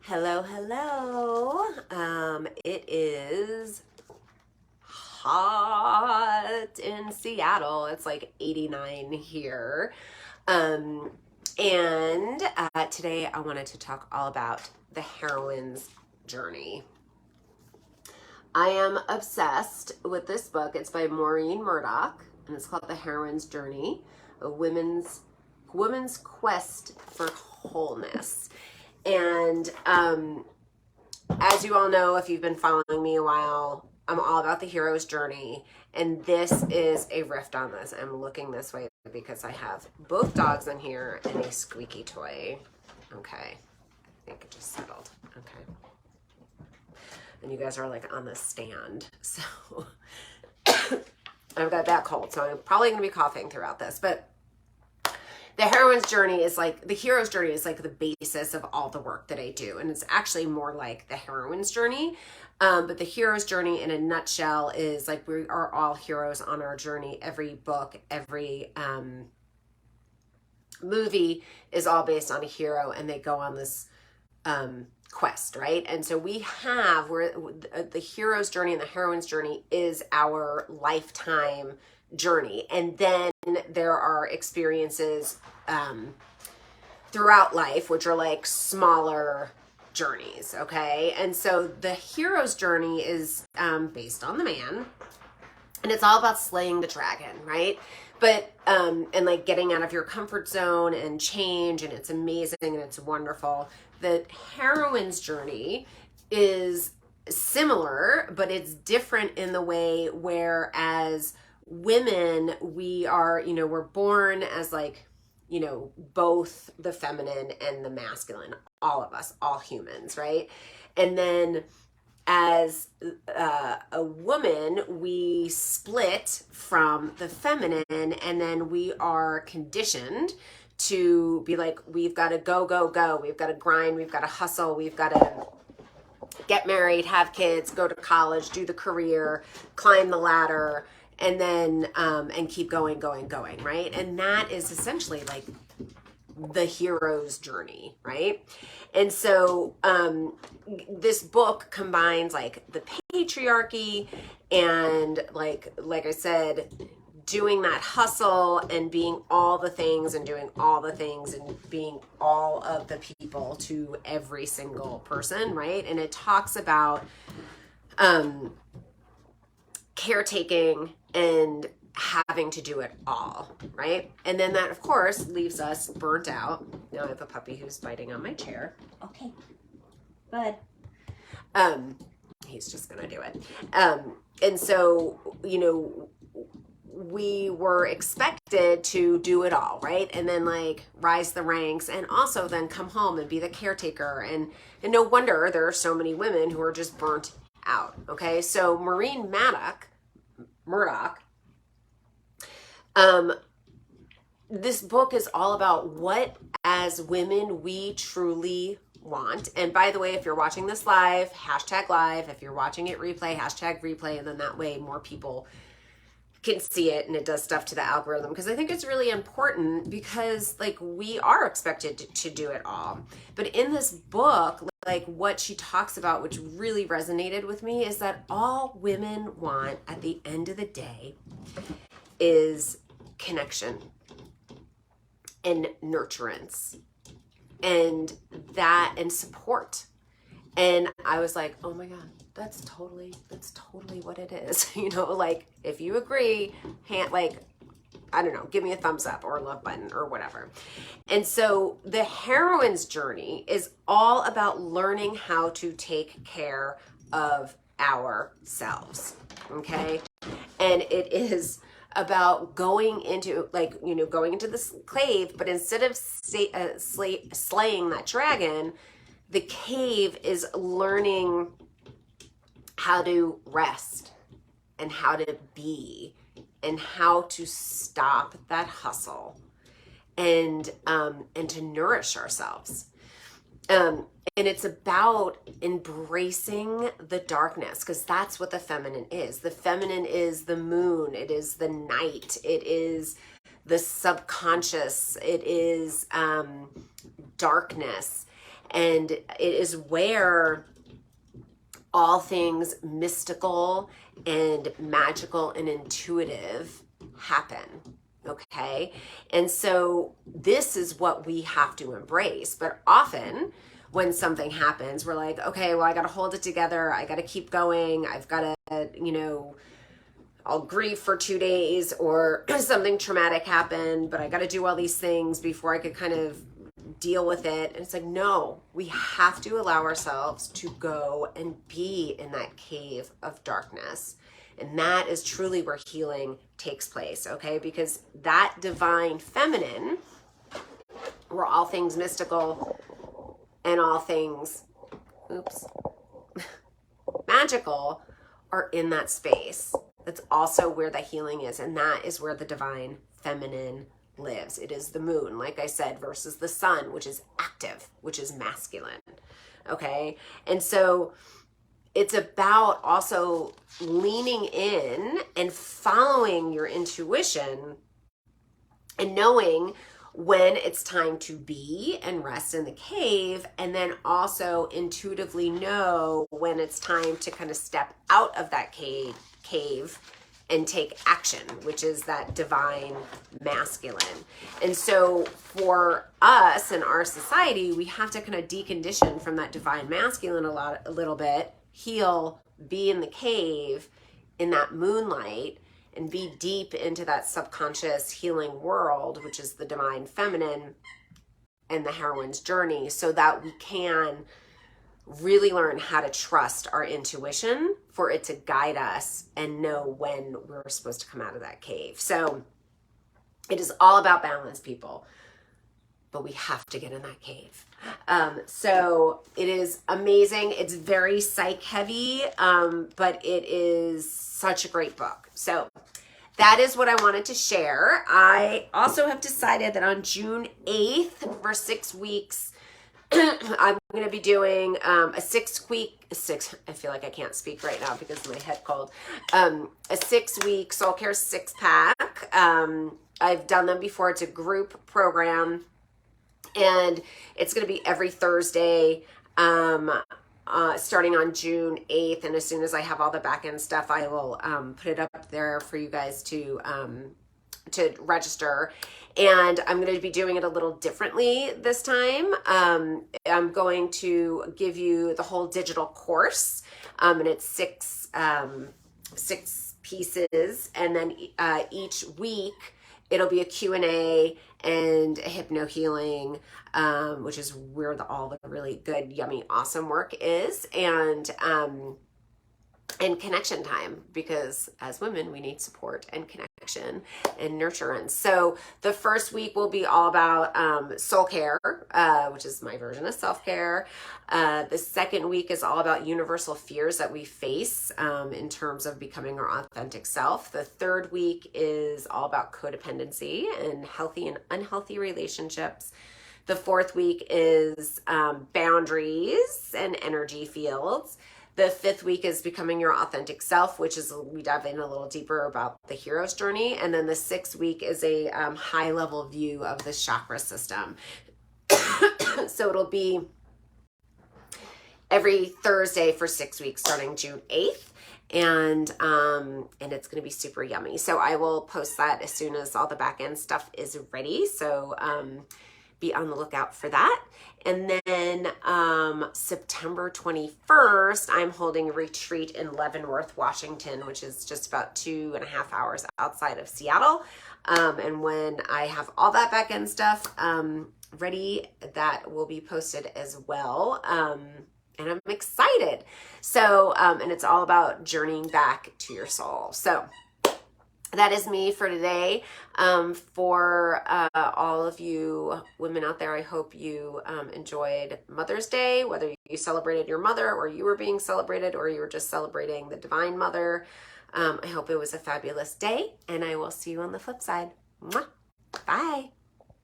Hello, hello. It is hot in Seattle. It's like 89 here. Um, and today I wanted to talk all about the heroine's journey. I am obsessed with this book. It's by Maureen Murdoch, and it's called The Heroine's Journey, a woman's quest for wholeness. And as you all know, if you've been following me a while, I'm all about the hero's journey. And this is a riff on this. I'm looking this way because I have both dogs in here and a squeaky toy. Okay. I think it just settled. Okay. And you guys are like on the stand. So I've got that cold. So I'm probably going to be coughing throughout this. But the heroine's journey is like, the hero's journey is like the basis of all the work that I do. And it's actually more like the heroine's journey. But the hero's journey in a nutshell is like we are all heroes on our journey. Every book, every movie is all based on a hero, and they go on this quest, right? And so the hero's journey and the heroine's journey is our lifetime journey. And then there are experiences throughout life, which are like smaller journeys, okay? And so the hero's journey is based on the man, and it's all about slaying the dragon, right? But and like getting out of your comfort zone and change, and it's amazing and it's wonderful. The heroine's journey is similar, but it's different in the way whereas women, we're born as like, both the feminine and the masculine, all of us, all humans, right? And then as a woman, we split from the feminine, and then we are conditioned to be like, we've got to go, go, go. We've got to grind. We've got to hustle. We've got to get married, have kids, go to college, do the career, climb the ladder, and then and keep going, right? And that is essentially like the hero's journey, right? And so this book combines like the patriarchy and like I said, doing that hustle and being all the things and doing all the things and being all of the people to every single person, right? And it talks about caretaking and having to do it all, right? And then that, of course, leaves us burnt out. Now I have a puppy who's biting on my chair. Okay, bud. He's just gonna do it. And so, we were expected to do it all, right? And then like rise the ranks, and also then come home and be the caretaker. And no wonder there are so many women who are just burnt out, okay? So Maureen Murdoch, this book is all about what as women we truly want. And by the way, if you're watching this live, #live. If you're watching it replay, #replay. And then that way more people can see it, and it does stuff to the algorithm, because I think it's really important, because like we are expected to do it all. But in this book, like what she talks about, which really resonated with me, is that all women want at the end of the day is connection and nurturance and support. And I was like, oh my God, that's totally what it is. Like if you agree, I don't know, give me a thumbs up or a love button or whatever. And so the heroine's journey is all about learning how to take care of ourselves. Okay. And it is about going into this cave, but instead of slaying that dragon, the cave is learning how to rest and how to be and how to stop that hustle and to nourish ourselves. And it's about embracing the darkness, because that's what the feminine is. The feminine is the moon. It is the night. It is the subconscious. It is darkness. And it is where all things mystical and magical and intuitive happen. Okay. And so this is what we have to embrace. But often when something happens, we're like, okay, well, I got to hold it together. I got to keep going. I've got to, I'll grieve for 2 days, or something traumatic happened, but I got to do all these things before I could kind of deal with it. And it's like, no, we have to allow ourselves to go and be in that cave of darkness. And that is truly where healing takes place, okay? Because that divine feminine, where all things mystical and all things, magical are in that space. That's also where the healing is. And that is where the divine feminine lives. It is the moon, like I said, versus the sun, which is active, which is masculine. Okay. And so it's about also leaning in and following your intuition and knowing when it's time to be and rest in the cave, and then also intuitively know when it's time to kind of step out of that cave and take action, which is that divine masculine. And so for us in our society, we have to kind of decondition from that divine masculine a little bit, heal, be in the cave in that moonlight, and be deep into that subconscious healing world, which is the divine feminine and the heroine's journey, so that we can really learn how to trust our intuition for it to guide us and know when we're supposed to come out of that cave. So it is all about balance, people, but we have to get in that cave. So it is amazing. It's very psych heavy, but it is such a great book. So that is what I wanted to share. I also have decided that on June 8th, for 6 weeks, I'm going to be doing I feel like I can't speak right now because of my head cold. A 6-week Soul Care 6-pack. I've done them before. It's a group program, and it's going to be every Thursday, starting on June 8th. And as soon as I have all the back end stuff, I will put it up there for you guys to register. And I'm going to be doing it a little differently this time. I'm going to give you the whole digital course, and it's six pieces. And then each week it'll be a Q&A and a hypno healing, which is where all the really good, yummy, awesome work is. And connection time, because as women, we need support and connection and nurturance. So the first week will be all about soul care, which is my version of self-care. The second week is all about universal fears that we face in terms of becoming our authentic self. The third week is all about codependency and healthy and unhealthy relationships. The fourth week is boundaries and energy fields. The fifth week is becoming your authentic self, which is we dive in a little deeper about the hero's journey. And then the sixth week is a high level view of the chakra system. So it'll be every Thursday for 6 weeks starting June 8th. And it's going to be super yummy. So I will post that as soon as all the back end stuff is ready. So be on the lookout for that. And then September 21st, I'm holding a retreat in Leavenworth, Washington, which is just about 2.5 hours outside of Seattle. And when I have all that back end stuff ready, that will be posted as well. And I'm excited. So, and it's all about journeying back to your soul. So that is me for today. For all of you women out there, I hope you enjoyed Mother's Day, whether you celebrated your mother or you were being celebrated or you were just celebrating the Divine Mother. I hope it was a fabulous day, and I will see you on the flip side. Mwah. Bye.